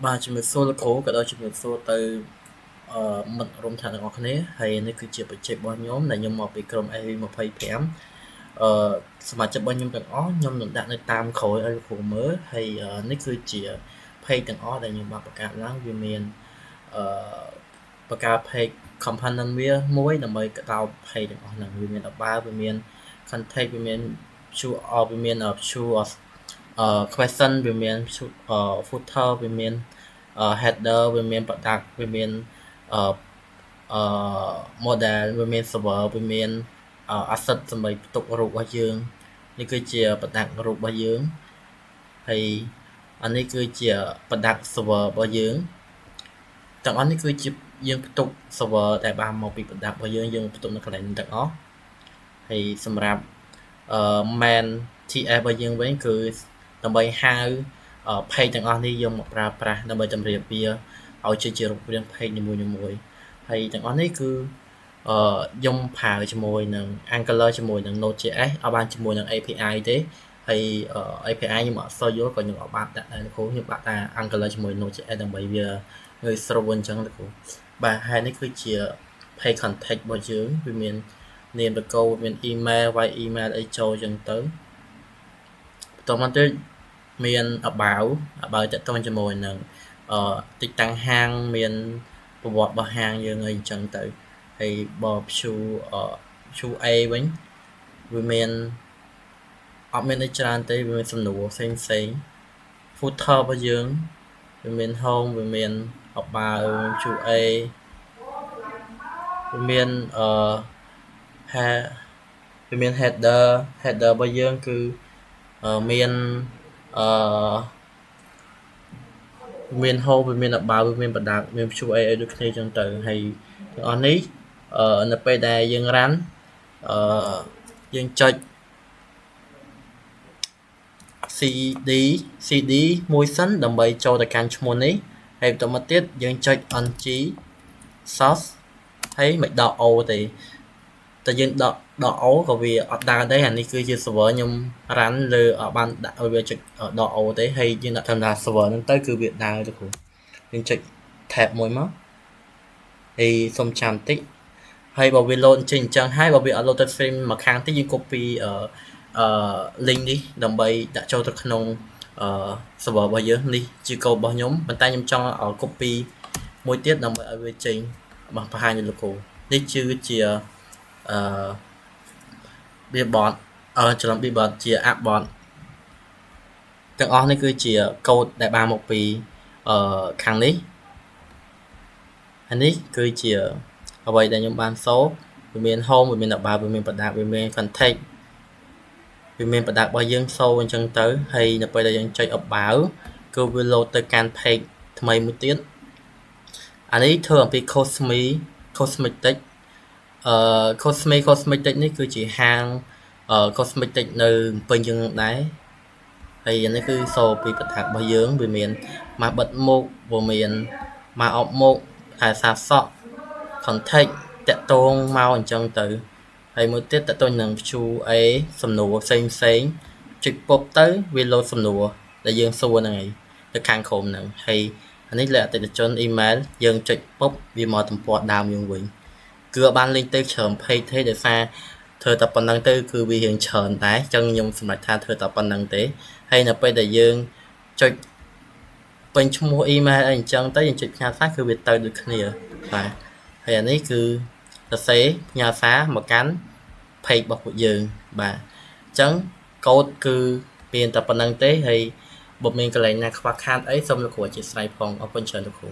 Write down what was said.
បាទជំរាបសួរលោកគ្រូក៏ដូចជំរាបសួរទៅមិត្តរួមថ្នាក់ទាំងអស់គ្នាហើយនេះគឺជាបច្ចេករបស់ខ្ញុំដែលខ្ញុំមកពីក្រុម A25 សមាជិករបស់ខ្ញុំទាំងអស់ខ្ញុំនឹងដាក់នៅតាមក្រោយឲ្យលោកគ្រូមើលហើយនេះគឺជា page ទាំងអស់ដែលខ្ញុំបានបង្កើតឡើងវាមានបង្កើត page component វាមួយដើម្បីកដោប page ទាំងអស់ហ្នឹងវាមានabout វាមាន contact វាមាន show off វាមាន show off question វាមាន footer វាមានheader វាមាន product វាមាន model វាមាន server វាមាន asset សម្រាប់ផ្ទុករូបរបស់យើងនេះគឺជា product រូបរបស់យើងហើយអានេះគឺជា product server របស់យើងទាំងអស់នេះគឺជាយើងផ្ទុក server ដែលបានមកពី product របស់យើងផ្ទុកនៅកន្លែងនេះទាំងអស់ហើយសម្រាប់main TF របស់យើងវិញគឺដើម្បីហៅ page ទាំងអស់នេះយកមកប្រើប្រាស់ដើម្បីតម្រៀបវាឲ្យជារូបរាង page នីមួយៗហើយទាំងអស់នេះគឺខ្ញុំប្រើជាមួយនឹង Angular ជាមួយនឹង Node.js អត់បានជាមួយនឹង API ទេហើយ API ខ្ញុំអត់សូវយល់ក៏ខ្ញុំអត់បានដាក់ដែរលោកគ្រូខ្ញុំដាក់តែ Angular ជាមួយ Node.js ដើម្បីវាងាយស្រួលអញ្ចឹងលោកគ្រូបាទហើយនេះគឺជា page contact របស់យើងវាមាន name តកោមាន email y email អីចូលអញ្ចឹងទៅបន្តមកទៀតមាន about តកតងជាមួយនឹងទីតាំងហាងមានប្រវត្តិរបស់ហាងយើងអីអញ្ចឹងទៅហើយបើ view A វិញវាមានអត់មានអីច្រើនទេវាមានសំណួរផ្សេង footer របស់យើងវាមាន home វាមាន about view A វាមានវាមាន header របស់យើងគឺមានមាន home វាមាន about វាមាន product មាន view A ឲ្យដូចគ្នាអញ្ចឹងទៅហើយទាំងអស់នេះនៅពេលដែលយើង run យើងចុច cd មួយសិនដើម្បីចូលទៅកាន់ឈ្មោះនេះហើយបន្តមកទៀតយើងចុច ng source ហើយមិនដក o ទេតែយើងដក o ក៏វាអត់ដើរដែរអានេះគឺជា server ខ្ញុំ run លើបានដាក់ឲ្យវាចុចដក o ទេហើយយើងដាក់ធម្មតា server ហ្នឹងទៅគឺវាដើរទៅគ្រូយើងចុច tab មួយមកហើយសុំចាំតិចហើយបើវា load ចេញអញ្ចឹងហើយបើវាអត់ load ទៅ frame មកខាងតិចយើង copy link នេះដើម្បីដាក់ចូលទៅក្នុងserver របស់យើងនេះជា code របស់ខ្ញុំប៉ុន្តែខ្ញុំចង់ឲ្យ copy មួយទៀតដើម្បីឲ្យវាចេញបង្ហាញទៅលោកគ្រូនេះគឺជាវាបតច្រឡំពីបតជា app bot ទាំងអស់នេះគឺជា code ដែលបានមកពីខាងនេះហើយនេះគឺជាអ្វីដែលខ្ញុំបានសូវាមាន home វាមាន about វាមាន product វាមាន contact វាមាន product របស់យើងសូអញ្ចឹងទៅហើយនៅពេលដែលយើងចុច about គឺវា load ទៅកាន់ page ថ្មីមួយទៀតអានេះធ្វើអំពី cosmetic cosmetic នេះគឺជាហាងcosmetic នៅពេញយើងដែរហើយអានេះគឺសូពី product របស់យើងវាមានមកបិទមុខវាមានមកអប់មុខខែសាសក់ contact តាក់ទងមកអញ្ចឹងទៅហើយមួយទៀតតាក់ទងនឹង view A សំណួរផ្សេងចុចពប់ទៅវា load សំណួរដែលយើងសួរហ្នឹងឯងទៅខាងក្រោមហ្នឹងហើយអានេះលើអតិថិជន email យើងចុចពប់វាមកទំព័រដើមយើងវិញគឺបានលេងទៅច្រើន page ទេដោយសារធ្វើតែប៉ុណ្្នឹងទៅគឺវារៀងច្រើនដែរអញ្ចឹងខ្ញុំសម្រេចថាធ្វើតែប៉ុណ្្នឹងទេហើយនៅពេលដែលយើងចុចពេញឈ្មោះ email អីអញ្ចឹងទៅយើងចុចផ្ញើសារគឺវាទៅដូចគ្នាបាទហើយអានេះគឺសរសេរផ្ញើសារមកកាន់ page របស់ពួកយើងបាទអញ្ចឹង code គឺមានតែប៉ុណ្្នឹងទេហើយបើមានកន្លែងណាខ្វះខាតអីសូមលោកគ្រូអធិស្ឋានផងអរគុណច្រើនលោកគ្រូ